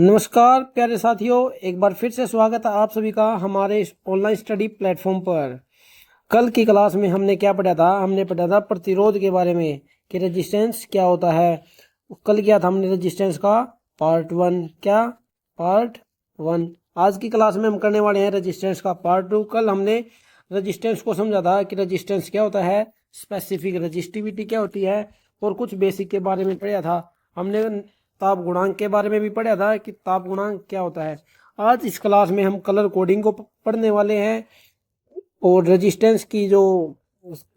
नमस्कार प्यारे साथियों, एक बार फिर से स्वागत है आप सभी का हमारे इस ऑनलाइन स्टडी प्लेटफॉर्म पर। कल की क्लास में हमने क्या पढ़ा था? हमने पढ़ा था प्रतिरोध के बारे में कि रेजिस्टेंस क्या होता है। कल किया था हमने रेजिस्टेंस का पार्ट 1। क्या पार्ट 1? आज की क्लास में हम करने वाले हैं रेजिस्टेंस का पार्ट 2। कल हमने रेजिस्टेंस को समझा था कि रेजिस्टेंस क्या होता है, स्पेसिफिक रेजिस्टिविटी क्या होती है, और कुछ बेसिक के बारे में पढ़ा था हमने। ताप गुणांक के बारे में भी पढ़ा था कि ताप गुणांक क्या होता है। आज इस क्लास में हम कलर कोडिंग को पढ़ने वाले हैं और रेजिस्टेंस की जो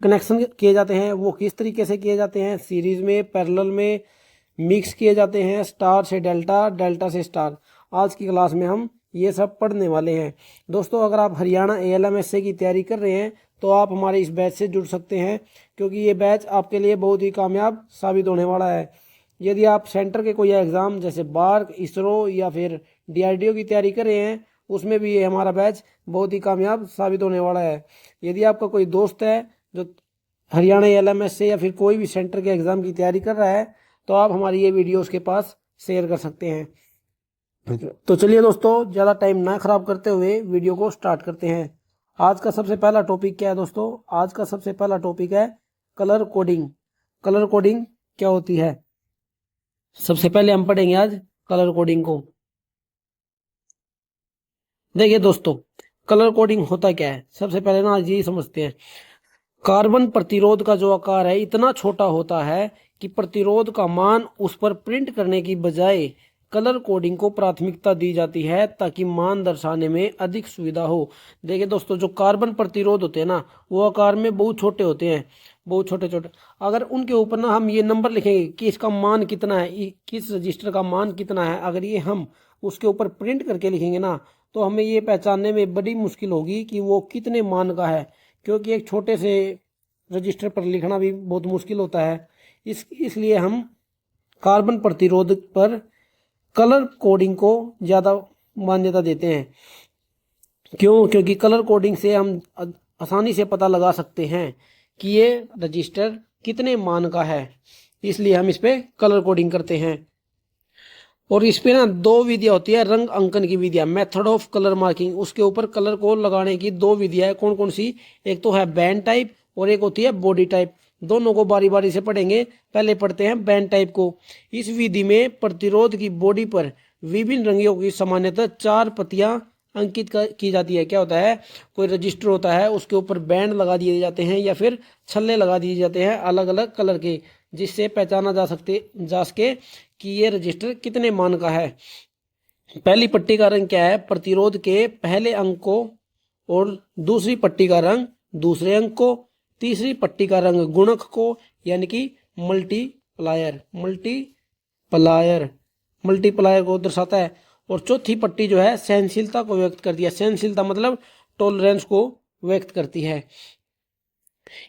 कनेक्शन किए जाते हैं वो किस तरीके से किए जाते हैं, सीरीज में, पैरेलल में, मिक्स किए जाते हैं, स्टार से डेल्टा, डेल्टा से स्टार। आज की क्लास में हम ये सब पढ़ने वाले हैं। दोस्तों, अगर आप हरियाणा ALMSA की तैयारी कर रहे हैं तो आप हमारे इस बैच से जुड़ सकते हैं, क्योंकि ये बैच आपके लिए बहुत ही कामयाब साबित होने वाला है। यदि आप सेंटर के कोई एग्ज़ाम जैसे बार्क, इसरो या फिर DRDO की तैयारी कर रहे हैं, उसमें भी ये हमारा बैच बहुत ही कामयाब साबित होने वाला है। यदि आपका कोई दोस्त है जो हरियाणा ALMSA या फिर कोई भी सेंटर के एग्ज़ाम की तैयारी कर रहा है तो आप हमारी ये वीडियो उसके पास शेयर कर सकते हैं। तो चलिए दोस्तों, ज़्यादा टाइम ना खराब करते हुए वीडियो को स्टार्ट करते हैं। आज का सबसे पहला टॉपिक क्या है दोस्तों? आज का सबसे पहला टॉपिक है कलर कोडिंग। कलर कोडिंग क्या होती है, सबसे पहले हम पढ़ेंगे आज कलर कोडिंग को। देखिए दोस्तों, कलर कोडिंग होता क्या है, सबसे पहले ना आज यही समझते हैं। कार्बन प्रतिरोध का जो आकार है इतना छोटा होता है कि प्रतिरोध का मान उस पर प्रिंट करने की बजाय कलर कोडिंग को प्राथमिकता दी जाती है ताकि मान दर्शाने में अधिक सुविधा हो। देखिए दोस्तों, जो कार्बन प्रतिरोध होते हैं ना, वो आकार में बहुत छोटे होते हैं, बहुत छोटे छोटे। अगर उनके ऊपर ना हम ये नंबर लिखेंगे कि इसका मान कितना है, किस रजिस्टर का मान कितना है, अगर ये हम उसके ऊपर प्रिंट करके लिखेंगे ना, तो हमें ये पहचानने में बड़ी मुश्किल होगी कि वो कितने मान का है, क्योंकि एक छोटे से रजिस्टर पर लिखना भी बहुत मुश्किल होता है। इसलिए हम कार्बन प्रतिरोध पर कलर कोडिंग को ज़्यादा मान्यता देते हैं। क्यों? क्योंकि कलर कोडिंग से हम आसानी से पता लगा सकते हैं कि ये रजिस्टर कितने मान का है, इसलिए हम इस पे कलर कोडिंग करते हैं। और इस पे ना दो विधियां होती है रंग अंकन की विधियां, मेथड ऑफ कलर मार्किंग। उसके ऊपर कलर को लगाने की दो विधियां है। कौन कौन सी? एक तो है बैंड टाइप और एक होती है बॉडी टाइप। दोनों को बारी बारी से पढ़ेंगे। पहले पढ़ते हैं बैंड टाइप को। इस विधि में प्रतिरोध की बॉडी पर विभिन्न रंगों की सामान्यतः 4 पत्तियां अंकित की जाती है। क्या होता है? कोई रजिस्टर होता है, उसके ऊपर बैंड लगा दिए जाते हैं या फिर छल्ले लगा दिए जाते हैं अलग अलग कलर के, जिससे पहचाना जा सके कि ये रजिस्टर कितने मान का है। पहली पट्टी का रंग क्या है? प्रतिरोध के पहले अंक को, और दूसरी पट्टी का रंग दूसरे अंक को, तीसरी पट्टी का रंग गुणक को यानी कि मल्टीप्लायर मल्टीप्लायर को दर्शाता है। और चौथी पट्टी जो है सहनशीलता को व्यक्त करती है। सहनशीलता मतलब टॉलरेंस को व्यक्त करती है।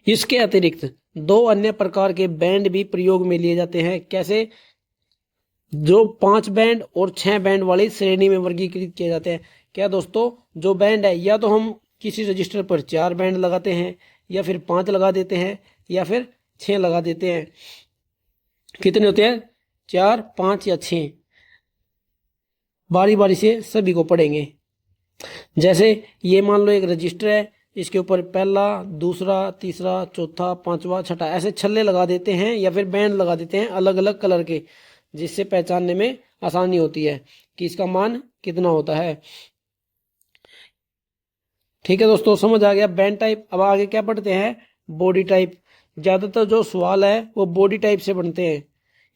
इसके अतिरिक्त 2 अन्य प्रकार के बैंड भी प्रयोग में लिए जाते हैं। कैसे? जो 5 बैंड और 6 बैंड वाली श्रेणी में वर्गीकृत किए जाते हैं। क्या दोस्तों? जो बैंड है, या तो हम किसी रजिस्टर पर 4 बैंड लगाते हैं, या फिर 5 लगा देते हैं, या फिर 6 लगा देते हैं। कितने होते हैं? 4, 5 या 6। बारी बारी से सभी को पढ़ेंगे। जैसे ये मान लो एक रजिस्टर है, इसके ऊपर पहला, दूसरा, तीसरा, चौथा, पांचवा, छठा ऐसे छल्ले लगा देते हैं या फिर बैंड लगा देते हैं अलग अलग कलर के, जिससे पहचानने में आसानी होती है कि इसका मान कितना होता है। ठीक है दोस्तों, समझ आ गया बैंड टाइप। अब आगे क्या पढ़ते हैं? Body type. ज्यादातर जो सवाल है वो बॉडी टाइप से बनते हैं।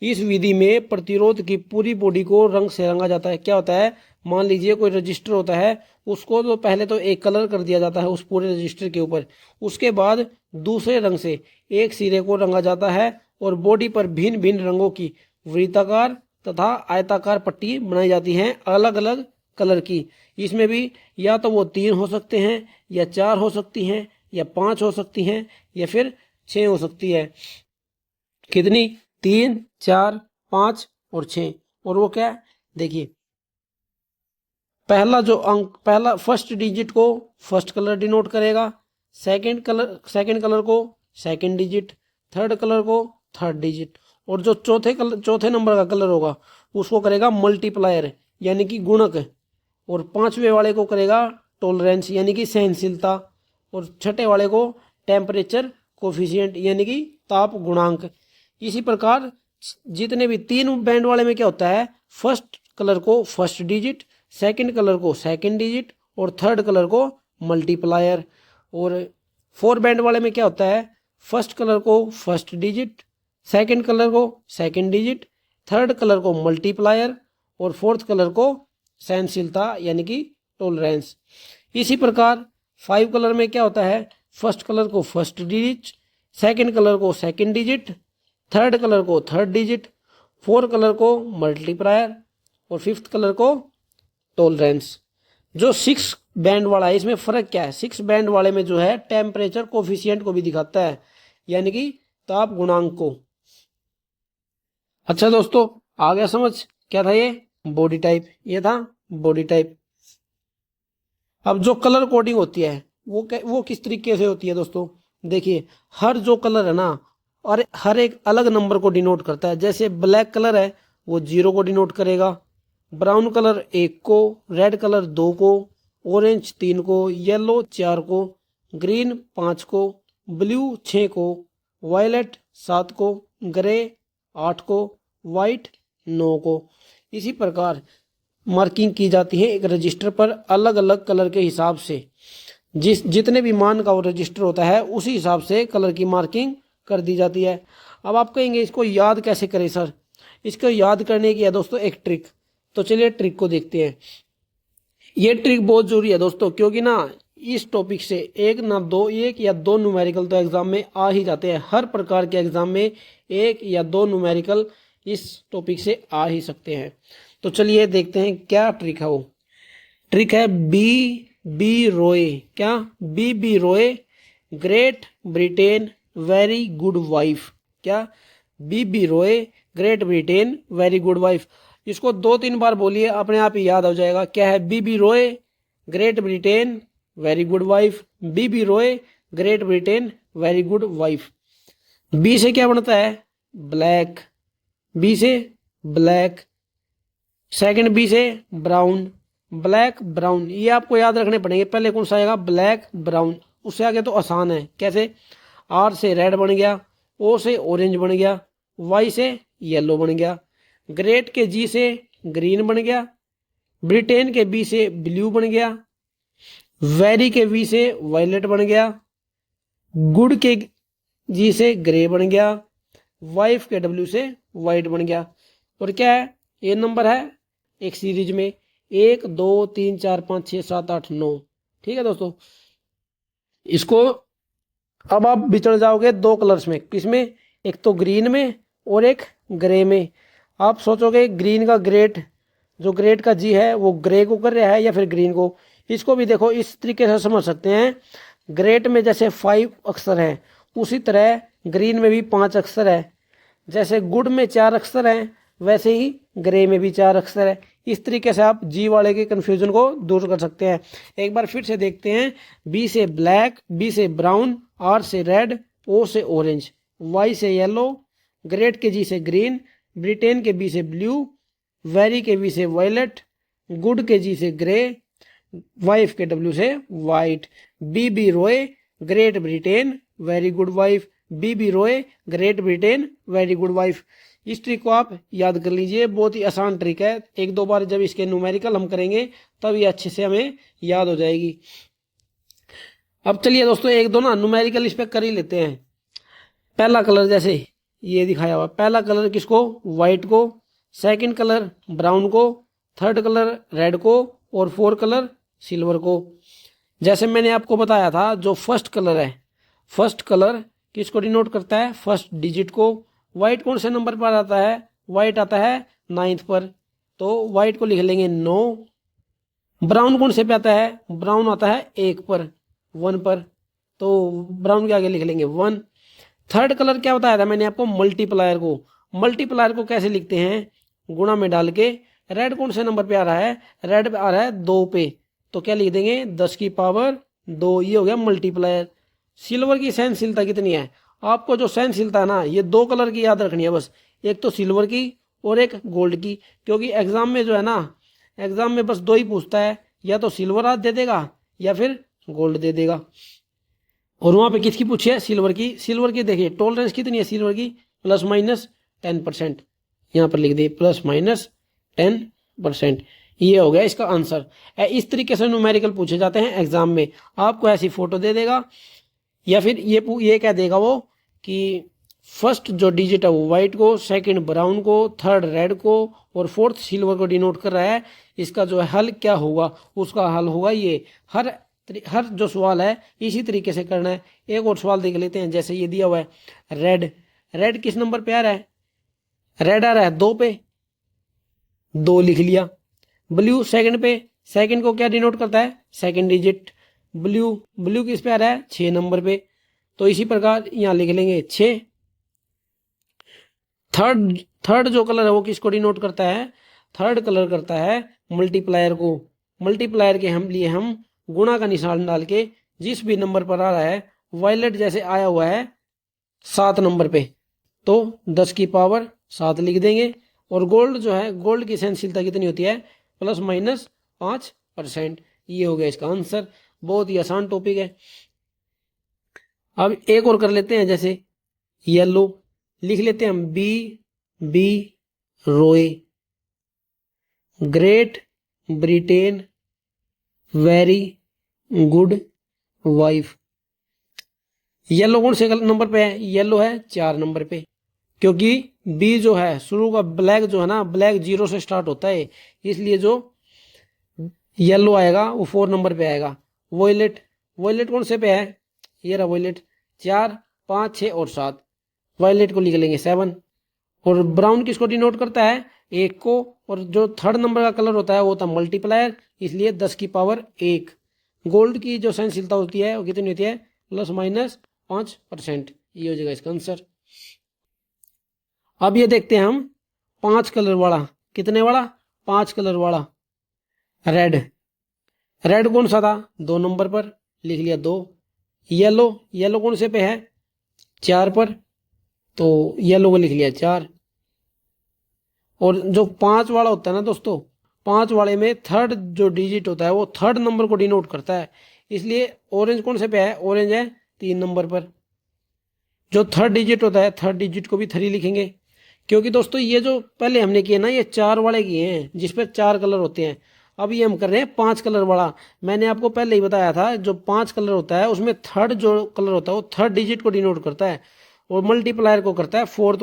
इस विधि में प्रतिरोध की पूरी बॉडी को रंग से रंगा जाता है। क्या होता है? मान लीजिए कोई रजिस्टर होता है, उसको तो पहले तो एक कलर कर दिया जाता है उस पूरे रजिस्टर के ऊपर, उसके बाद दूसरे रंग से एक सिरे को रंगा जाता है और बॉडी पर भिन्न भिन्न रंगों की वृत्ताकार तथा आयताकार पट्टी बनाई जाती है अलग अलग कलर की। इसमें भी या तो वो 3 हो सकते हैं, या 4 हो सकती हैं, या 5 हो सकती हैं, या फिर 6 हो सकती है। कितनी? 3, 4, 5 और 6। और वो क्या है? देखिए, पहला जो अंक, पहला फर्स्ट डिजिट को फर्स्ट कलर डिनोट करेगा, सेकंड कलर को सेकंड डिजिट, थर्ड कलर को थर्ड डिजिट, और जो चौथे नंबर का कलर होगा उसको करेगा मल्टीप्लायर यानी कि गुणक, और पांचवें वाले को करेगा टॉलरेंस यानी कि सहनशीलता, और छठे वाले को टेम्परेचर कोफिशिएंट यानी कि ताप गुणांक। इसी प्रकार जितने भी तीन बैंड वाले में क्या होता है, फर्स्ट कलर को फर्स्ट डिजिट, सेकंड कलर को सेकंड डिजिट और थर्ड कलर को मल्टीप्लायर। और फोर बैंड वाले में क्या होता है, फर्स्ट कलर को फर्स्ट डिजिट, सेकंड कलर को सेकंड डिजिट, थर्ड कलर को मल्टीप्लायर और फोर्थ कलर को सहनशीलता यानी कि टॉलरेंस। इसी प्रकार फाइव कलर में क्या होता है, फर्स्ट कलर को फर्स्ट डिजिट, सेकंड कलर को सेकंड डिजिट, थर्ड कलर को थर्ड डिजिट, फोर्थ कलर को मल्टीप्लायर और फिफ्थ कलर को टॉलरेंस। जो सिक्स बैंड वाला है इसमें फर्क क्या है, सिक्स बैंड वाले में जो है टेम्परेचर कोफिशिएंट को भी दिखाता है यानी कि ताप गुणांक को। अच्छा दोस्तों, आ गया समझ क्या था ये बॉडी टाइप, ये था बॉडी टाइप। अब जो कलर कोडिंग होती है वो किस तरीके से होती है दोस्तों, देखिए हर जो कलर है ना और हर एक अलग नंबर को डिनोट करता है। जैसे ब्लैक कलर है वो 0 को डिनोट करेगा, ब्राउन कलर 1 को, रेड कलर 2 को, ऑरेंज 3 को, येलो 4 को, ग्रीन 5 को, ब्लू 6 को, वायलेट 7 को, ग्रे 8 को, वाइट 9 को। इसी प्रकार मार्किंग की जाती है एक रजिस्टर पर अलग अलग कलर के हिसाब से। जितने भी मान का वो रजिस्टर होता है उसी हिसाब से कलर की मार्किंग कर दी जाती है। अब आप कहेंगे इसको याद कैसे करें सर, इसको याद करने की है दोस्तों एक ट्रिक। तो चलिए ट्रिक को देखते हैं। ये ट्रिक बहुत जरूरी है दोस्तों, क्योंकि ना इस टॉपिक से एक या दो न्यूमेरिकल तो एग्जाम में आ ही जाते हैं। हर प्रकार के एग्जाम में एक या दो न्यूमेरिकल इस टॉपिक से आ ही सकते हैं। तो चलिए देखते हैं क्या ट्रिक है। वो ट्रिक है बी रॉय। क्या B Roy Great Britain very good wife. क्या B Roy Great Britain very good wife. इसको 2-3 बार बोलिए, अपने आप ही याद हो जाएगा। क्या है, B Roy Great Britain very good wife, B Roy Great Britain very good wife. B से क्या बनता है, ब्लैक, बी से ब्लैक। सेकंड बी से ब्राउन, ब्लैक ब्राउन। ये आपको याद रखने पड़ेंगे, पहले कौन सा आएगा, ब्लैक ब्राउन। उससे आगे तो आसान है, कैसे, आर से रेड बन गया, ओ से ऑरेंज बन गया, वाई से येलो बन गया, ग्रेट के जी से ग्रीन बन गया, ब्रिटेन के बी से ब्लू बन गया, वेरी के वी से वायलेट बन गया, गुड के जी से ग्रे बन गया, वाइफ के डब्ल्यू से वाइट बन गया। और क्या है, ये नंबर है एक सीरीज में 1 2 3 4 5 6 7 8 9। ठीक है दोस्तों, इसको अब आप बिछड़ जाओगे दो कलर्स में, किसमें, एक तो ग्रीन में और एक ग्रे में। आप सोचोगे ग्रीन का ग्रेट, जो ग्रेट का जी है वो ग्रे को कर रहा है या फिर ग्रीन को। इसको भी देखो इस तरीके से समझ सकते हैं, ग्रेट में जैसे 5 अक्षर है उसी तरह ग्रीन में भी 5 अक्षर है। जैसे गुड में 4 अक्षर हैं वैसे ही ग्रे में भी 4 अक्षर है। इस तरीके से आप जी वाले के कंफ्यूजन को दूर कर सकते हैं। एक बार फिर से देखते हैं, बी से ब्लैक, बी से ब्राउन, आर से रेड, ओ से ऑरेंज, वाई से येलो, ग्रेट के जी से ग्रीन, ब्रिटेन के बी से ब्लू, वेरी के वी से वायलेट, गुड के जी से ग्रे, वाइफ के डब्ल्यू से white. B Roy Great Britain very good wife, B Roy Great Britain very good wife. इस ट्रिक को आप याद कर लीजिए, बहुत ही आसान ट्रिक है। 1-2 बार जब इसके न्यूमेरिकल हम करेंगे तब ये अच्छे से हमें याद हो जाएगी। अब चलिए दोस्तों 1-2 ना न्यूमेरिकल इस पे कर ही लेते हैं। पहला कलर जैसे ये दिखाया हुआ, पहला कलर किसको, व्हाइट को, सेकंड कलर ब्राउन को, थर्ड कलर रेड को और फोर्थ कलर सिल्वर को। जैसे मैंने आपको बताया था, जो फर्स्ट कलर है, फर्स्ट कलर किसको डिनोट करता है, फर्स्ट डिजिट को। व्हाइट कौन से नंबर पर आता है, व्हाइट आता है 9th पर, तो व्हाइट को लिख लेंगे 9। ब्राउन कौन से पे आता है, ब्राउन आता है 1 पर, 1 पर, तो ब्राउन के आगे लिख लेंगे 1। थर्ड कलर क्या बताया था मैंने आपको, मल्टीप्लायर को। मल्टीप्लायर को कैसे लिखते हैं, गुणा में डाल के। रेड कौन से नंबर पे आ रहा है, रेड आ रहा है 2 पे, तो क्या लिख देंगे 10 की पावर 2। ये हो गया मल्टीप्लायर। सिल्वर की सहनशीलता कितनी है, आपको जो सहनशीलता है ना, ये 2 कलर की याद रखनी है बस, एक तो सिल्वर की और एक गोल्ड की। क्योंकि एग्जाम में जो है ना, एग्जाम में बस दो ही पूछता है, या तो सिल्वर हाथ दे देगा या फिर गोल्ड दे देगा। और वहां पे किसकी पूछी है? सिल्वर की। सिल्वर की देखिए टॉलरेंस कितनी है सिल्वर की, +-10%। यहाँ पर लिख दिए +-10%। ये हो गया इसका आंसर। इस तरीके से न्यूमेरिकल पूछे जाते हैं एग्जाम में। आपको ऐसी फोटो दे देगा या फिर ये कह देगा वो कि फर्स्ट जो डिजिट है वो व्हाइट को, सेकंड ब्राउन को, थर्ड रेड को और फोर्थ सिल्वर को डिनोट कर रहा है। इसका जो हल क्या होगा, उसका हल होगा ये। हर जो सवाल है इसी तरीके से करना है। एक और सवाल देख लेते हैं, जैसे ये दिया हुआ है रेड। रेड किस नंबर पे आ रहा है? रेड आ रहा है 2 पे, 2 लिख लिया। ब्लू सेकंड पे, सेकंड को क्या डिनोट करता है? Second digit. ब्लू किस पे आ रहा है? 6 नंबर पे, तो इसी प्रकार यहां लिख लेंगे 6। थर्ड जो कलर है वो किसको डिनोट करता है? थर्ड कलर करता है मल्टीप्लायर को। मल्टीप्लायर के लिए हम गुणा का निशान डाल के जिस भी नंबर पर आ रहा है, वायलेट जैसे आया हुआ है 7 नंबर पे, तो 10 की पावर 7 लिख देंगे। और गोल्ड जो है, गोल्ड की सहनशीलता कितनी होती है? +-5%। ये हो गया इसका आंसर। बहुत ही आसान टॉपिक है। अब एक और कर लेते हैं, जैसे येलो लिख लेते हैं हम बी रोए। Great Britain very good wife. Yellow कौन से नंबर पे है? येलो है 4 नंबर पे, क्योंकि बी जो है शुरू का ब्लैक जो है ना, ब्लैक 0 से स्टार्ट होता है, इसलिए जो येलो आएगा वो 4 नंबर पे आएगा। वॉयलेट, वॉयलेट कौन से पे है? ये रहा वॉयलेट, 4, 5, 6 और 7। वॉयलेट को लिख लेंगे 7। और ब्राउन किसको डिनोट करता है? 1 को। और जो थर्ड नंबर का कलर होता है वो होता है मल्टीप्लायर, इसलिए 10 की पावर 1। गोल्ड की जो सहनशीलता होती है वो कितनी होती है? +-5%। ये हो जाएगा इसका आंसर। अब ये देखते हैं हम 5 कलर वाला। कितने वाला? 5 कलर वाला। रेड, रेड कौन सा था? 2 नंबर पर, लिख लिया 2। येलो, येलो कौन से पे है? 4 पर, तो येलो को लिख लिया 4। और जो 5 वाला होता है ना दोस्तों, 5 वाले में थर्ड जो डिजिट होता है वो थर्ड नंबर को डिनोट करता है, इसलिए ऑरेंज कौन से पे है? ऑरेंज है 3 नंबर पर। जो थर्ड डिजिट होता है, थर्ड डिजिट को भी 3 लिखेंगे, क्योंकि दोस्तों ये जो पहले हमने किए ना, ये 4 वाले किए हैं जिस पर 4 कलर होते हैं। अब ये हम कर रहे हैं 5 कलर वाला। मैंने आपको पहले ही बताया था, जो 5 कलर होता है उसमें थर्ड जो कलर होता है वो थर्ड डिजिट को डिनोट करता है, और मल्टीप्लायर को करता है फोर्थ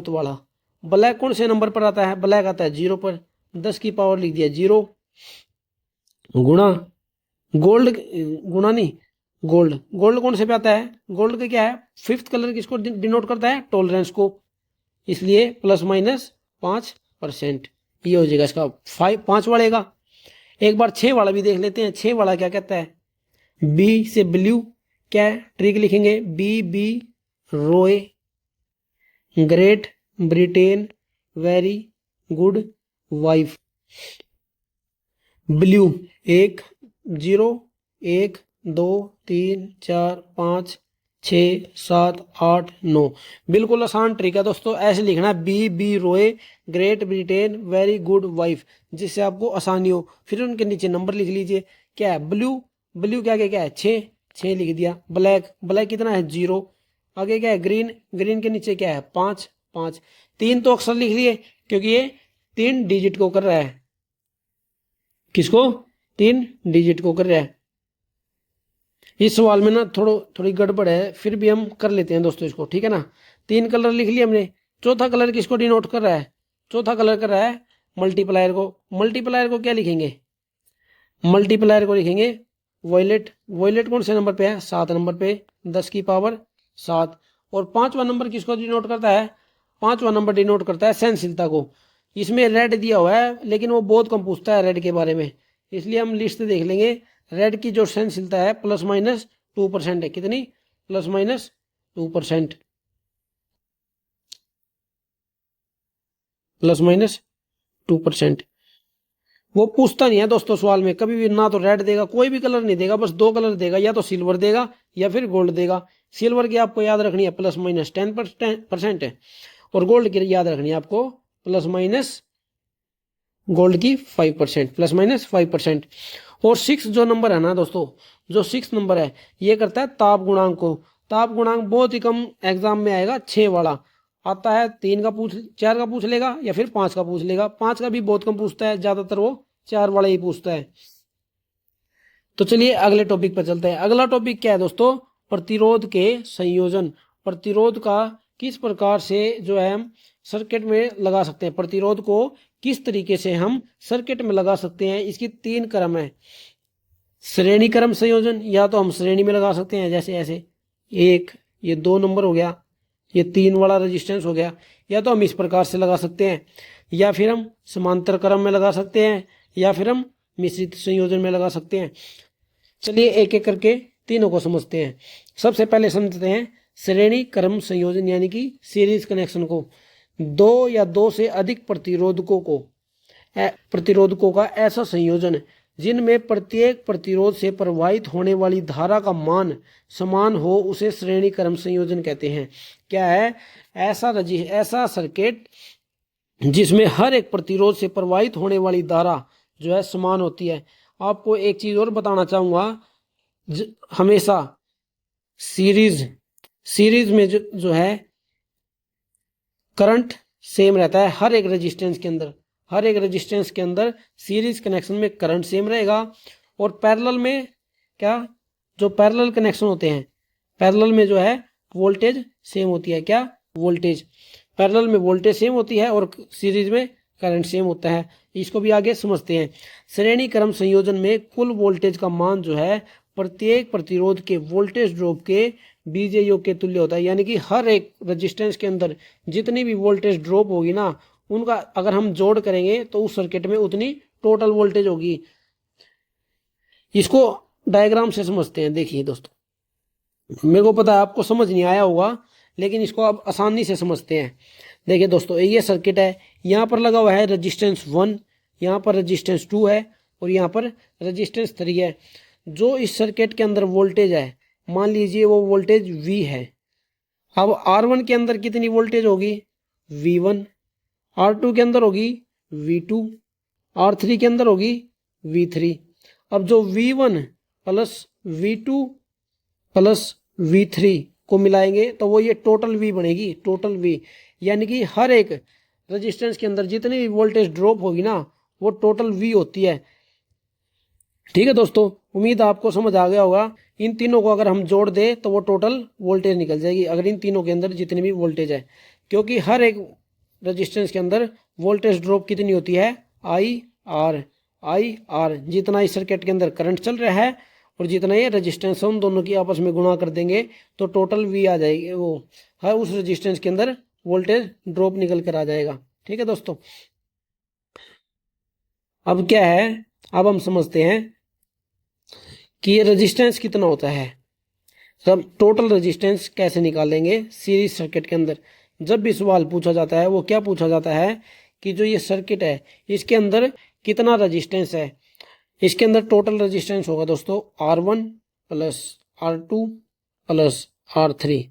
वाला। ब्लैक कौन से नंबर पर आता है? ब्लैक आता है 0 पर, 10 की पावर लिख दिया 0। गुणा, गोल्ड, गुणा नहीं, गोल्ड, गोल्ड कौन से पे आता है? गोल्ड का क्या है? 5th कलर किसको डिनोट करता है? टॉलरेंस को, इसलिए +-5%। ये हो जाएगा इसका 5 वाले का। एक बार 6 वाला भी देख लेते हैं। 6 वाला क्या कहता है? बी से ब्लू, क्या है? ट्रिक लिखेंगे बी रोए। Great Britain very good wife. Blue 1, 0, 1, 2, 3, 4, 5, 6, 7, 8, 9। बिल्कुल आसान ट्रिक है दोस्तों। ऐसे लिखना है बी रोए great Britain very good wife, जिससे आपको आसानी हो। फिर उनके नीचे नंबर लिख लीजिए। क्या है? ब्लू क्या क्या है? 6 लिख दिया। ब्लैक कितना है? 0। आगे क्या है? ग्रीन के नीचे क्या है? 5। 3 तो अक्सर लिख लिए, क्योंकि ये 3 डिजिट को कर रहा है। किसको? 3 डिजिट को कर रहा है। इस सवाल में ना थोड़ी गड़बड़ है, फिर भी हम कर लेते हैं दोस्तों इसको, ठीक है ना। 3 कलर लिख लिए हमने। चौथा कलर किसको डिनोट कर रहा है? चौथा कलर कर रहा है मल्टीप्लायर को। मल्टीप्लायर को क्या लिखेंगे? मल्टीप्लायर को लिखेंगे वॉयलेट कौन से नंबर पे है? 7 नंबर पे, 10 की पावर 7। और 5वां नंबर किसको डिनोट करता है? 5वां नंबर डिनोट करता है सहनशीलता को। इसमें रेड दिया हुआ है, लेकिन वो बहुत कम पूछता है रेड के बारे में, इसलिए हम लिस्ट देख लेंगे। रेड की जो सहनशीलता है +-2% है। कितनी? +-2%। +-2%। वो पूछता नहीं है दोस्तों सवाल में कभी भी, ना तो रेड देगा, कोई भी कलर नहीं देगा, बस 2 कलर देगा, या तो सिल्वर देगा या फिर गोल्ड देगा। सिल्वर की आपको याद रखनी है +-10% है, और गोल्ड की याद रखनी है आपको गोल्ड की 5%, प्लस माइनस 5%। और 6 जो नंबर है ना दोस्तों, जो 6 नंबर है ये करता है ताप गुणांक को। ताप गुणांक बहुत ही कम एग्जाम में आएगा, 6 वाला आता है, 3 का पूछ 4 का पूछ लेगा या फिर 5 का पूछ लेगा। 5 का भी बहुत कम पूछता है, ज्यादातर वो 4 वाला ही पूछता है। तो चलिए अगले टॉपिक पर चलते हैं। अगला टॉपिक क्या है दोस्तों, प्रतिरोध के संयोजन। प्रतिरोध का किस प्रकार से जो है हम सर्किट में लगा सकते हैं, प्रतिरोध को किस तरीके से हम सर्किट में लगा सकते हैं। इसकी 3 क्रम है। श्रेणी क्रम संयोजन, या तो हम श्रेणी में लगा सकते हैं जैसे ऐसे, एक ये 2 नंबर हो गया, ये 3 वाला रेजिस्टेंस हो गया, या तो हम इस प्रकार से लगा सकते हैं, या फिर हम समांतर क्रम में लगा सकते हैं, या फिर हम मिश्रित संयोजन में लगा सकते हैं। चलिए एक एक करके तीनों को समझते हैं। सबसे पहले समझते हैं श्रेणी क्रम संयोजन यानी कि सीरीज कनेक्शन को। 2 या 2 से अधिक प्रतिरोधकों का ऐसा संयोजन जिनमें प्रत्येक प्रतिरोध से प्रवाहित होने वाली धारा का मान समान हो उसे श्रेणी क्रम संयोजन कहते हैं। क्या है, ऐसा सर्किट जिसमें हर एक प्रतिरोध से प्रवाहित होने वाली धारा जो है समान होती है। आपको एक चीज और बताना चाहूंगा, हमेशा सीरीज में जो है करंट सेम रहता है हर एक रेजिस्टेंस के अंदर। हर एक रेजिस्टेंस के अंदर सीरीज कनेक्शन में करंट सेम रहेगा। और पैरेलल में क्या, जो पैरेलल कनेक्शन होते हैं, पैरेलल में जो है वोल्टेज सेम होती है। क्या, वोल्टेज पैरेलल में वोल्टेज सेम होती है और सीरीज में करंट सेम होता है। इसको भी आगे समझते हैं। श्रेणी क्रम संयोजन में कुल वोल्टेज का मान जो है प्रत्येक प्रतिरोध के वोल्टेज ड्रॉप के बीजीय योग के तुल्य होता है। यानी कि हर एक रेजिस्टेंस के अंदर जितनी भी वोल्टेज ड्रॉप होगी ना, उनका अगर हम जोड़ करेंगे तो उस सर्किट में उतनी टोटल वोल्टेज होगी। इसको डायग्राम से समझते हैं। देखिए दोस्तों, मेरे को पता है आपको समझ नहीं आया होगा, लेकिन इसको आप आसानी से समझते हैं। देखिए दोस्तों, ये सर्किट है, यहाँ पर लगा हुआ है रेजिस्टेंस 1, यहाँ पर रेजिस्टेंस 2 है और यहाँ पर रेजिस्टेंस 3 है। जो इस सर्किट के अंदर वोल्टेज है, मान लीजिए वो वोल्टेज V है। अब R1 के अंदर कितनी वोल्टेज होगी, V1, R2 के अंदर होगी V2, R3 के अंदर होगी V3। अब जो V1 plus V2 plus V3 को मिलाएंगे तो वो ये टोटल V बनेगी, टोटल V। यानी कि हर एक रेजिस्टेंस के अंदर जितनी भी वोल्टेज ड्रॉप होगी ना, वो टोटल V होती है। ठीक है दोस्तों, उम्मीद आपको समझ आ गया होगा। इन तीनों को अगर हम जोड़ दें तो वो टोटल वोल्टेज निकल जाएगी, अगर इन तीनों के अंदर जितनी भी वोल्टेज है। क्योंकि हर एक रेजिस्टेंस के अंदर वोल्टेज ड्रॉप कितनी होती है, I R। जितना इस सर्किट के अंदर करंट चल रहा है और जितना ये रेजिस्टेंस है, उन दोनों की आपस में गुणा कर देंगे तो टोटल V आ जाएगी। वो हर उस रेजिस्टेंस के अंदर वोल्टेज ड्रॉप निकल कर आ जाएगा। ठीक है दोस्तों, अब क्या है, अब हम समझते हैं कि ये रेजिस्टेंस कितना होता है। सब टोटल रेजिस्टेंस कैसे निकालेंगे सीरीज सर्किट के अंदर। जब भी सवाल पूछा जाता है, वो क्या पूछा जाता है कि जो ये सर्किट है इसके अंदर कितना रेजिस्टेंस है। इसके अंदर टोटल रेजिस्टेंस होगा दोस्तों R1 plus R2 plus R3।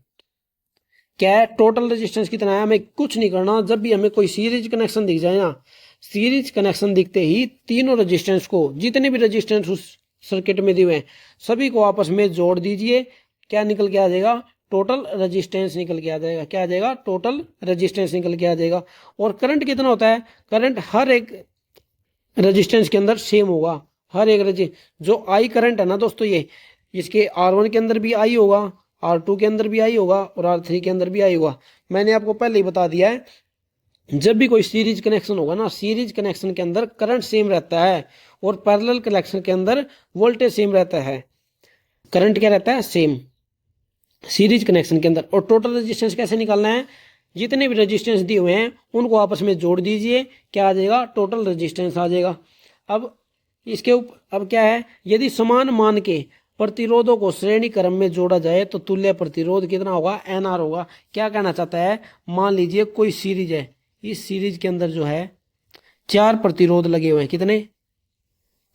क्या है, टोटल रेजिस्टेंस कितना है, हमें कुछ नहीं करना। जब भी हमें कोई सीरीज कनेक्शन दिख जाए ना, सीरीज कनेक्शन दिखते ही तीनों रेजिस्टेंस को, जितने भी रेजिस्टेंस उस सर्किट में दिए हुए हैं, सभी को आपस में जोड़ दीजिए। क्या निकल के आ जाएगा, टोटल रेजिस्टेंस निकल के आ जाएगा। क्या आ जाएगा, टोटल रेजिस्टेंस निकल के आ जाएगा। और करंट कितना होता है, करंट हर एक रेजिस्टेंस के अंदर सेम होगा। हर एक जो आई करंट है ना दोस्तों, ये इसके R1 के अंदर भी आई होगा, R2 के अंदर भी आई होगा और R3 के अंदर भी आई होगा। मैंने आपको पहले ही बता दिया है, जब भी कोई सीरीज कनेक्शन होगा ना, सीरीज कनेक्शन के अंदर करंट सेम रहता है और पैरेलल कनेक्शन के अंदर वोल्टेज सेम रहता है। करंट क्या रहता है, सेम सीरीज कनेक्शन के अंदर। और टोटल रेजिस्टेंस कैसे निकालना है, जितने भी रेजिस्टेंस दिए हुए हैं उनको आपस में जोड़ दीजिए। क्या आ जाएगा, टोटल रेजिस्टेंस आ जाएगा। अब इसके ऊपर अब क्या है, यदि समान मान के प्रतिरोधों को श्रेणी क्रम में जोड़ा जाए तो तुल्य प्रतिरोध कितना होगा, NR होगा। क्या कहना चाहता है, मान लीजिए कोई सीरीज है, इस सीरीज के अंदर जो है 4 प्रतिरोध लगे हुए हैं। कितने,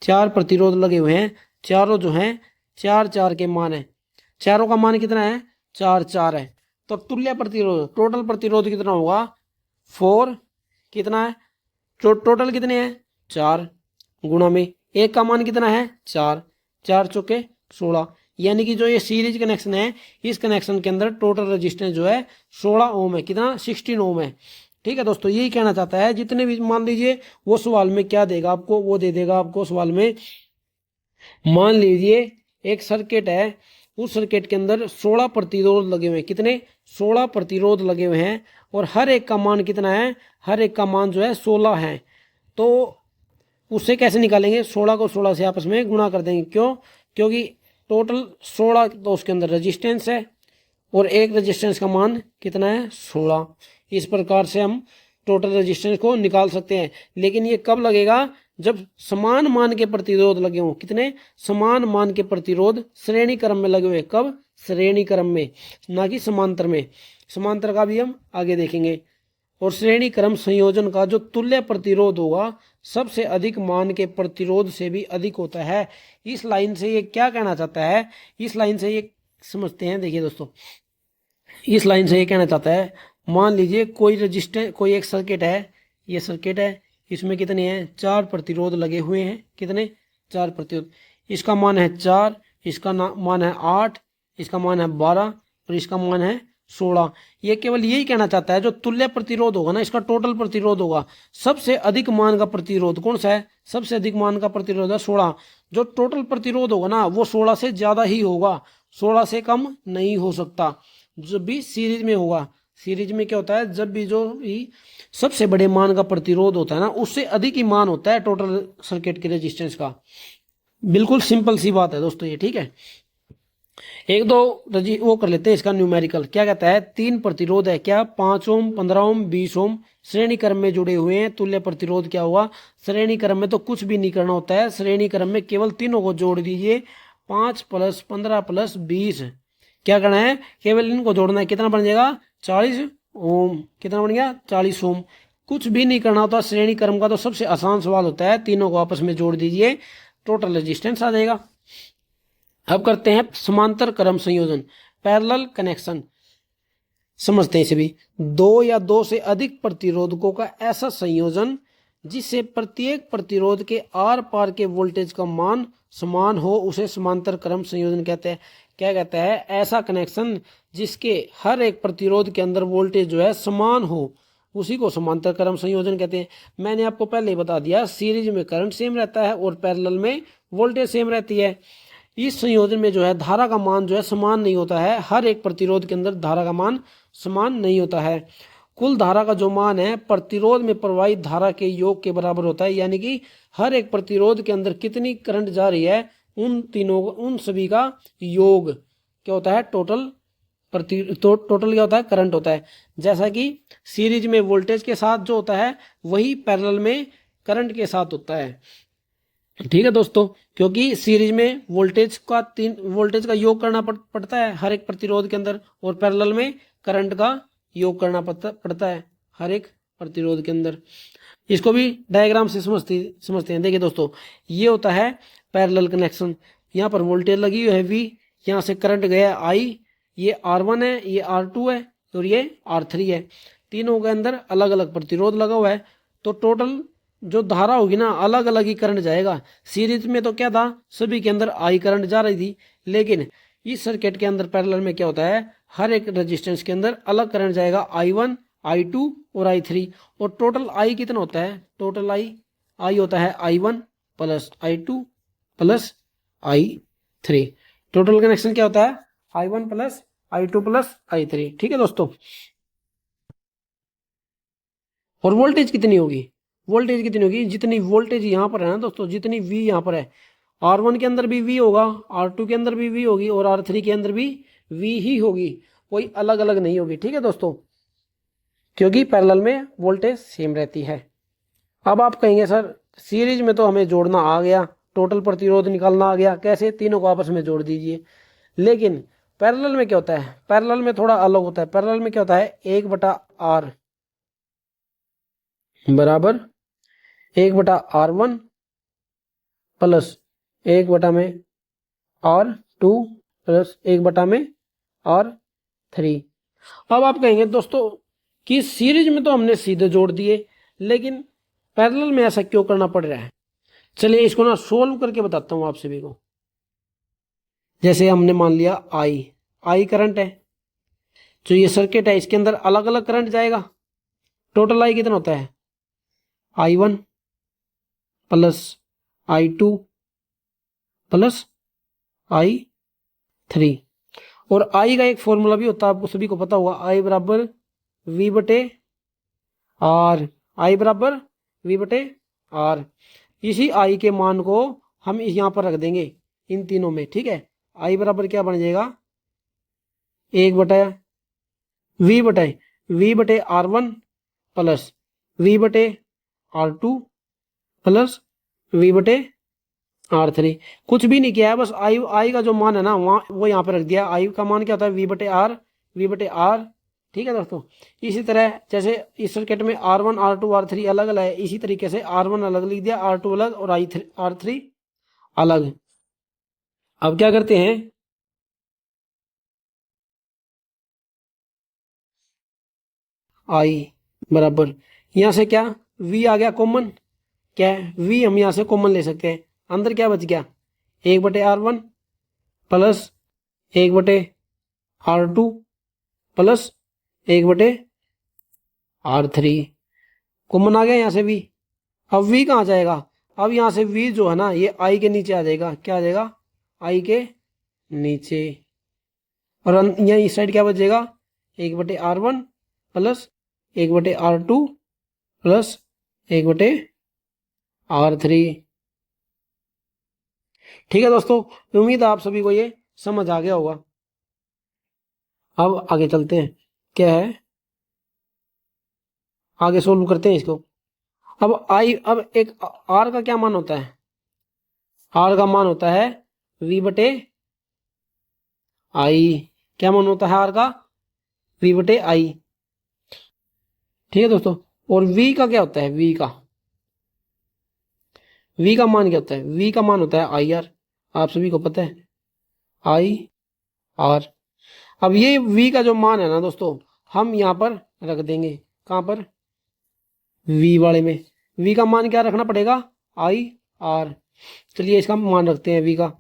4 प्रतिरोध लगे हुए हैं। चारों जो हैं 4 के मान है। चारों का मान कितना है, 4 है। तो तुल्य प्रतिरोध, टोटल प्रतिरोध कितना होगा, 4। कितना है, टोटल कितने हैं, 4 गुणा में एक का मान कितना है 4, 4 चौके 16, यानी कि जो ये सीरीज कनेक्शन है इस कनेक्शन के अंदर टोटल रेजिस्टेंस जो है 16 ओम है, कितना 16 ओम है। ठीक है दोस्तों, यही कहना चाहता है। जितने भी मान लीजिए वो सवाल में क्या देगा आपको, वो दे देगा आपको सवाल में, मान लीजिए एक सर्किट है, उस सर्किट के अंदर 16 प्रतिरोध लगे हुए हैं, कितने 16 प्रतिरोध लगे हुए हैं, और हर एक का मान कितना है, हर एक का मान जो है 16 है। तो उससे कैसे निकालेंगे, 16 को 16 से आपस में गुणा कर देंगे। क्यों, क्योंकि टोटल 16 तो उसके अंदर रेजिस्टेंस है और एक रेजिस्टेंस का मान कितना है 16। इस प्रकार से हम टोटल रेजिस्टेंस को निकाल सकते हैं। लेकिन ये कब लगेगा, जब समान मान के प्रतिरोध लगे हों, कितने समान मान के प्रतिरोध श्रेणी क्रम में लगे हुए। कब, श्रेणी क्रम में, ना कि समांतर में। समांतर का भी हम आगे देखेंगे। और श्रेणी क्रम संयोजन का जो तुल्य प्रतिरोध होगा सबसे अधिक मान के प्रतिरोध से भी अधिक होता है। इस लाइन से ये क्या कहना चाहता है, इस लाइन से ये समझते हैं। देखिए दोस्तों, इस लाइन से ये कहना चाहता है, मान लीजिए कोई रजिस्टर, कोई एक सर्किट है, ये सर्किट है, इसमें कितने हैं 4 प्रतिरोध लगे हुए हैं, कितने 4 प्रतिरोध। इसका मान है 4, इसका मान है 8, इसका मान है 12 और इसका मान है 16। ये केवल यही कहना चाहता है जो तुल्य प्रतिरोध होगा ना, इसका टोटल प्रतिरोध होगा, सबसे अधिक मान का प्रतिरोध कौन सा है, सबसे अधिक मान का प्रतिरोध है 16। जो टोटल प्रतिरोध होगा ना वो 16 से ज्यादा ही होगा, 16 से कम नहीं हो सकता। जब भी सीरीज में होगा, सीरीज में क्या होता है, जब भी जो भी सबसे बड़े मान का प्रतिरोध होता है ना उससे अधिक ही मान होता है टोटल सर्किट के रेजिस्टेंस का। बिल्कुल सिंपल सी बात है दोस्तों ये, ठीक है। एक दो वो कर लेते हैं इसका न्यूमेरिकल। क्या कहता है, 3 प्रतिरोध है, क्या 5 ओम, 15 ओम, 20 ओम, श्रेणी क्रम में जुड़े हुए हैं। तुल्य प्रतिरोध क्या हुआ, श्रेणी क्रम में तो कुछ भी नहीं करना होता है, श्रेणी क्रम में केवल तीनों को जोड़ दीजिए, 5 + 15 + 20। क्या करना है, केवल इनको जोड़ना है, कितना बन जाएगा 40 ओम, कितना बन गया 40 ओम। कुछ भी नहीं करना होता, श्रेणी क्रम का तो सबसे आसान सवाल होता है, तीनों को आपस में जोड़ दीजिए, टोटल रेजिस्टेंस आ जाएगा। अब करते हैं समांतर क्रम संयोजन, पैरेलल कनेक्शन। समझते हैं इसे भी। 2 या 2 से अधिक प्रतिरोधकों का ऐसा संयोजन जिससे प्रत्येक प्रतिरोध के आर पार के वोल्टेज का मान समान हो उसे समांतर क्रम संयोजन कहते हैं। क्या कहता है, ऐसा कनेक्शन जिसके हर एक प्रतिरोध के अंदर वोल्टेज जो है समान हो उसी को समांतर क्रम संयोजन कहते हैं। मैंने आपको पहले ही बता दिया, सीरीज में करंट सेम रहता है और पैरेलल में वोल्टेज सेम रहती है। इस संयोजन में जो है धारा का मान जो है समान नहीं होता है, हर एक प्रतिरोध के अंदर धारा का मान समान नहीं होता है। कुल धारा का जो मान है प्रतिरोध में प्रवाहित धारा के योग के बराबर होता है, यानी कि हर एक प्रतिरोध के अंदर कितनी करंट जा रही है उन सभी का योग क्या होता है, टोटल क्या होता है, करंट होता है। जैसा कि सीरीज में वोल्टेज के साथ जो होता है वही पैरेलल में करंट के साथ होता है। ठीक है दोस्तों, क्योंकि सीरीज में वोल्टेज का योग करना पड़ता है हर एक प्रतिरोध के अंदर, और पैरेलल में करंट का योग करना पड़ता है हर एक प्रतिरोध के अंदर। इसको भी डायग्राम से समझते हैं। देखिए दोस्तों, ये होता है पैरेलल कनेक्शन। यहाँ पर वोल्टेज लगी हुई है V, यहाँ से करंट गया I, ये R1 है, ये R2 है और ये R3 है। तीनों के अंदर अलग अलग प्रतिरोध लगा हुआ है, तो टोटल जो धारा होगी ना अलग अलग ही करंट जाएगा। सीरीज में तो क्या था, सभी के अंदर I करंट जा रही थी, लेकिन इस सर्किट के अंदर पैरेलल में क्या होता है, हर एक रेजिस्टेंस के अंदर अलग करंट जाएगा, I1, I2 और I3। और टोटल I कितना होता है, टोटल I होता है I1 + I2 + I3। Total connection क्या होता है, I1 + I2 + I3। ठीक है दोस्तों, और वोल्टेज कितनी होगी, वोल्टेज कितनी होगी, जितनी वोल्टेज यहाँ पर है ना दोस्तों, जितनी V यहाँ पर है, R1 के अंदर भी V होगा, R2 के अंदर भी V होगी और R3 के अंदर भी V ही होगी, कोई अलग अलग नहीं होगी। ठीक है दोस्तों, क्योंकि पैरेलल में वोल्टेज सेम रहती है। अब आप कहेंगे सर सीरीज में तो हमें जोड़ना आ गया, टोटल प्रतिरोध निकालना आ गया, कैसे, तीनों को आपस में जोड़ दीजिए। लेकिन पैरेलल में क्या होता है, पैरेलल में थोड़ा अलग होता है। पैरेलल में क्या होता है, 1/R बराबर 1/R1 plus 1/R2 plus 1/R3। अब आप कहेंगे दोस्तों कि सीरीज में तो हमने सीधे जोड़ दिए, लेकिन पैरेलल में ऐसा क्यों करना पड़ रहा है? चलिए इसको ना सोल्व करके बताता हूं आप सभी को। जैसे हमने मान लिया आई करंट है, जो ये सर्किट है इसके अंदर अलग अलग करंट जाएगा। टोटल आई कितना होता है? I1 plus I2 plus I3। और आई का एक फॉर्मूला भी होता है, आपको सभी को पता होगा, आई बराबर वी बटे आर। आई बराबर वी बटे आर। इसी आई के मान को हम यहां पर रख देंगे इन तीनों में, ठीक है। आई बराबर क्या बन जाएगा? 1/वी बटे R1 प्लस वी बटे R2 प्लस वी बटे R3। कुछ भी नहीं किया है, बस आई का जो मान है ना वहाँ वो यहाँ पे रख दिया। आई का मान क्या होता है? वी बटे आर। ठीक है दोस्तों। इसी तरह जैसे इस सर्किट में R1 R2 R3 अलग अलग है, इसी तरीके से R1 अलग लिख दिया, R2 अलग और R3 अलग। अब क्या करते हैं, आई बराबर यहां से क्या V आ गया कॉमन, क्या है V हम यहां से कॉमन ले सकते हैं। अंदर क्या बच गया? 1/R1 plus 1/R2 plus 1/R3। Common आ गया यहां से V। अब V कहाँ जाएगा? अब यहां से V जो है ना ये I के नीचे आ जाएगा। क्या आ जाएगा? I के नीचे। और यहाँ इस साइड क्या बचेगा? 1/R1 plus 1/R2 plus 1/R3। ठीक है दोस्तों, उम्मीद है आप सभी को ये समझ आ गया होगा। अब आगे चलते हैं, क्या है आगे सोल्व करते हैं इसको। अब एक आर का क्या मान होता है? आर का मान होता है वी बटे आई। क्या मान होता है आर का? वी बटे आई। ठीक है दोस्तों। और वी का क्या होता है? वी का मान क्या होता है? वी का मान होता है आई आर। आप सभी को पता है, आई आर। अब ये वी का जो मान है ना दोस्तों, हम यहां पर रख देंगे। कहां पर? वी वाले में। वी का मान क्या रखना पड़ेगा? I R. चलिए इसका मान रखते हैं वी का।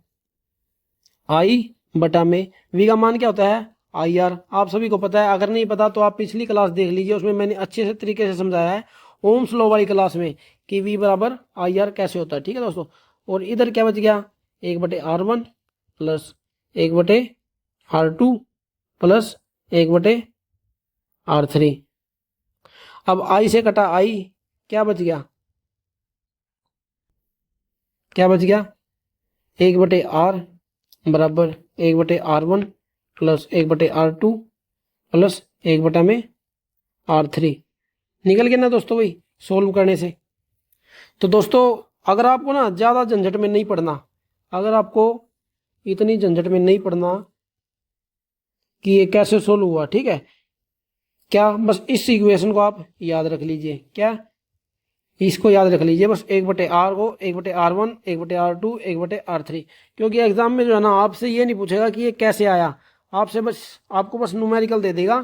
आई बटा में वी का मान क्या होता है? I R. आप सभी को पता है, अगर नहीं पता तो आप पिछली क्लास देख लीजिए, उसमें मैंने अच्छे से तरीके से समझाया है ओम्स लॉ वाली क्लास में कि वी बराबर आई आर कैसे होता है। ठीक है दोस्तों। और इधर क्या बच गया? 1/R1 plus 1/R2 plus 1/R3। अब आई से कटा आई, क्या बच गया? क्या बच गया? 1/R बराबर 1/R1 plus 1/R2 plus 1/R3। निकल गया ना दोस्तों वही सोल्व करने से। तो दोस्तों अगर आपको ना ज़्यादा झंझट में नहीं पड़ना, अगर आपको इतनी झंझट में नहीं पड़ना कि ये कैसे सोल्व हुआ, ठीक है, क्या बस इस इक्वेशन को आप याद रख लीजिए। क्या? इसको याद रख लीजिए बस। 1/R को 1/R1 1/R2 1/R3। क्योंकि एग्जाम में जो है ना आपसे ये नहीं पूछेगा कि ये कैसे आया, आपसे बस आपको बस न्यूमेरिकल दे देगा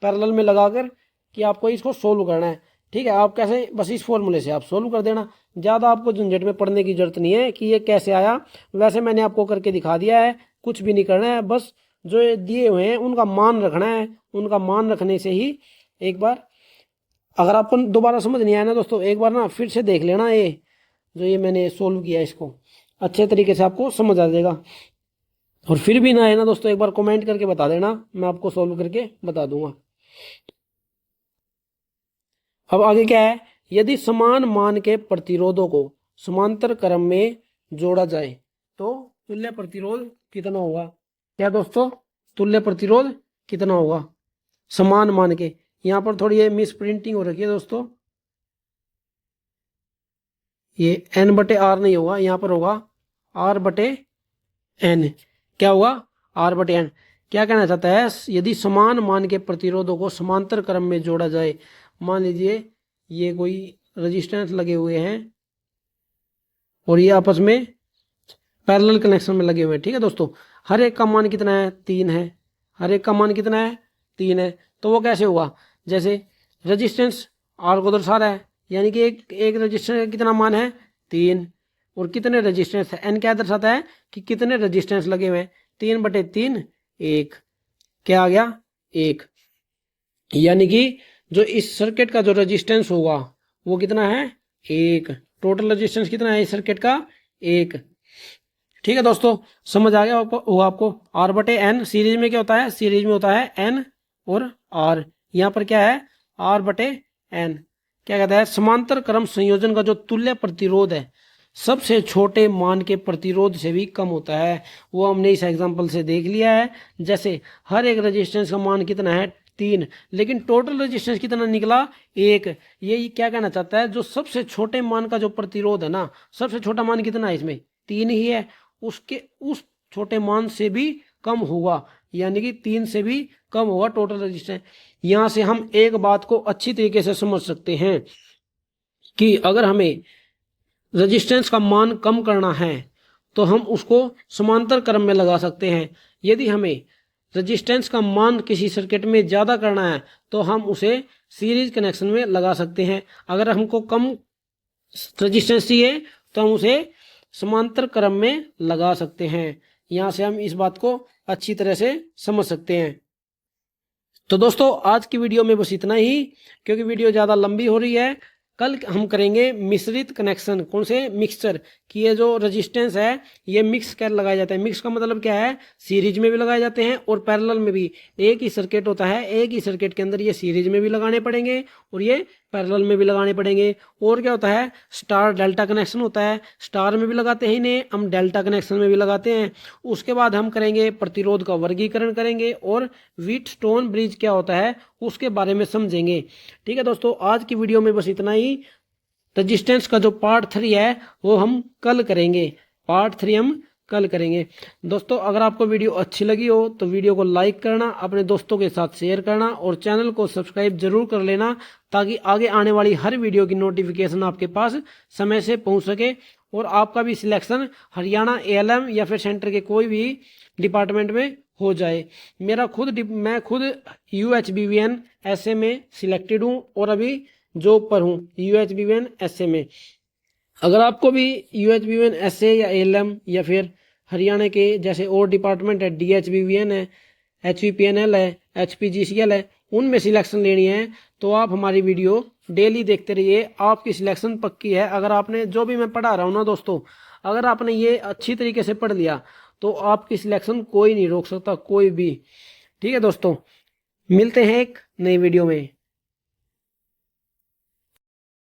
पैरेलल में लगाकर कि आपको इसको सोल्व करना है। ठीक है, आप कैसे बस इस फॉर्मूले से आप सोल्व कर देना। ज़्यादा आपको झंझट में पड़ने की जरूरत नहीं है कि ये कैसे आया। वैसे मैंने आपको करके दिखा दिया है, कुछ भी नहीं करना है, बस जो ये दिए हुए हैं उनका मान रखना है। उनका मान रखने से ही एक बार, अगर आपको दोबारा समझ नहीं आया ना दोस्तों, एक बार ना फिर से देख लेना, ये जो ये मैंने सोल्व किया इसको अच्छे तरीके से आपको समझ आ जाएगा। और फिर भी ना है ना दोस्तों, एक बार कमेंट करके बता देना, मैं आपको सोल्व करके बता दूंगा। अब आगे क्या है? यदि समान मान के प्रतिरोधों को समांतर क्रम में जोड़ा जाए तो तुल्य प्रतिरोध कितना होगा? क्या दोस्तों? तुल्य प्रतिरोध कितना होगा समान मान के? यहां पर थोड़ी ये मिस प्रिंटिंग हो रखी है दोस्तों, ये N/R नहीं होगा, यहां पर होगा R/N। क्या होगा? R/N। क्या कहना चाहता है? यदि समान मान के प्रतिरोधों को समांतर क्रम में जोड़ा जाए, मान लीजिए ये कोई रेजिस्टेंस लगे हुए हैं और ये आपस में पैरेलल कनेक्शन में लगे हुए हैं। ठीक है दोस्तों, हर एक का मान कितना है? 3 है। हर एक का मान कितना है? 3 है। तो वो कैसे होगा? जैसे रेजिस्टेंस आर को दर्शा रहा है, यानी कि एक रजिस्टेंस का कितना मान है 3, और कितने रजिस्टेंस है, एन क्या दर्शाता है कि कितने रजिस्टेंस लगे हुए हैं, 3/3 1, क्या आ गया 1। यानी कि जो इस सर्किट का जो रजिस्टेंस होगा वो कितना है 1, टोटल रजिस्टेंस कितना है इस सर्किट का 1। ठीक है दोस्तों, समझ आ गया आपको R/N सीरीज में क्या होता है, सीरीज में होता है N और R, यहाँ पर क्या है R/N। क्या कहता है, समांतर क्रम संयोजन का जो तुल्य प्रतिरोध है सबसे छोटे मान के प्रतिरोध से भी कम होता है, वो हमने इस एग्जांपल से देख लिया है। जैसे हर एक रेजिस्टेंस का मान कितना है 3, लेकिन टोटल रेजिस्टेंस कितना निकला 1। ये क्या कहना चाहता है, जो सबसे छोटे मान का जो प्रतिरोध है ना, सबसे छोटा मान कितना है इसमें 3 ही है, उसके उस छोटे मान से भी कम होगा, यानी कि 3 से भी कम होगा टोटल रेजिस्टेंस। यहां से हम एक बात को अच्छी तरीके से समझ सकते हैं कि अगर हमें रेजिस्टेंस का मान कम करना है तो हम उसको समांतर क्रम में लगा सकते हैं। यदि हमें रेजिस्टेंस का मान किसी सर्किट में ज़्यादा करना है तो हम उसे सीरीज कनेक्शन में लगा सकते हैं। अगर हमको कम रेजिस्टेंस चाहिए तो हम उसे समांतर क्रम में लगा सकते हैं। यहाँ से हम इस बात को अच्छी तरह से समझ सकते हैं। तो दोस्तों आज की वीडियो में बस इतना ही, क्योंकि वीडियो ज़्यादा लंबी हो रही है। कल हम करेंगे मिश्रित कनेक्शन, कौन से मिक्सचर कि ये जो रेजिस्टेंस है ये मिक्स कर लगाया जाता है। मिक्स का मतलब क्या है, सीरीज में भी लगाए जाते हैं और पैरेलल में भी। एक ही सर्किट होता है, एक ही सर्किट के अंदर ये सीरीज में भी लगाने पड़ेंगे और ये पैरेलल में भी लगाने पड़ेंगे। और क्या होता है, स्टार डेल्टा कनेक्शन होता है, स्टार में भी लगाते हैं इन्हें, हम डेल्टा कनेक्शन में भी लगाते हैं। उसके बाद हम करेंगे प्रतिरोध का वर्गीकरण करेंगे और व्हीटस्टोन ब्रिज क्या होता है उसके बारे में समझेंगे। ठीक है दोस्तों, आज की वीडियो में बस इतना ही। रेजिस्टेंस का जो पार्ट 3 है वो हम कल करेंगे, पार्ट 3 हम कल करेंगे। दोस्तों अगर आपको वीडियो अच्छी लगी हो तो वीडियो को लाइक करना, अपने दोस्तों के साथ शेयर करना और चैनल को सब्सक्राइब जरूर कर लेना, ताकि आगे आने वाली हर वीडियो की नोटिफिकेशन आपके पास समय से पहुंच सके और आपका भी सिलेक्शन हरियाणा ALM या फिर सेंटर के कोई भी डिपार्टमेंट में हो जाए। मैं खुद UHBVN SA में सिलेक्टेड हूँ और अभी जॉब पर हूँ UHBVN SA में। अगर आपको भी UHBVN SA या ALM या फिर हरियाणा के जैसे और डिपार्टमेंट है, DHBVN है, HVPNL है, HPGCL है, उनमें सिलेक्शन लेनी है तो आप हमारी वीडियो डेली देखते रहिए, आपकी सिलेक्शन पक्की है। अगर आपने जो भी मैं पढ़ा रहा हूँ ना दोस्तों, अगर आपने ये अच्छी तरीके से पढ़ लिया तो आपकी सिलेक्शन कोई नहीं रोक सकता, कोई भी। ठीक है दोस्तों, मिलते हैं एक नई वीडियो में।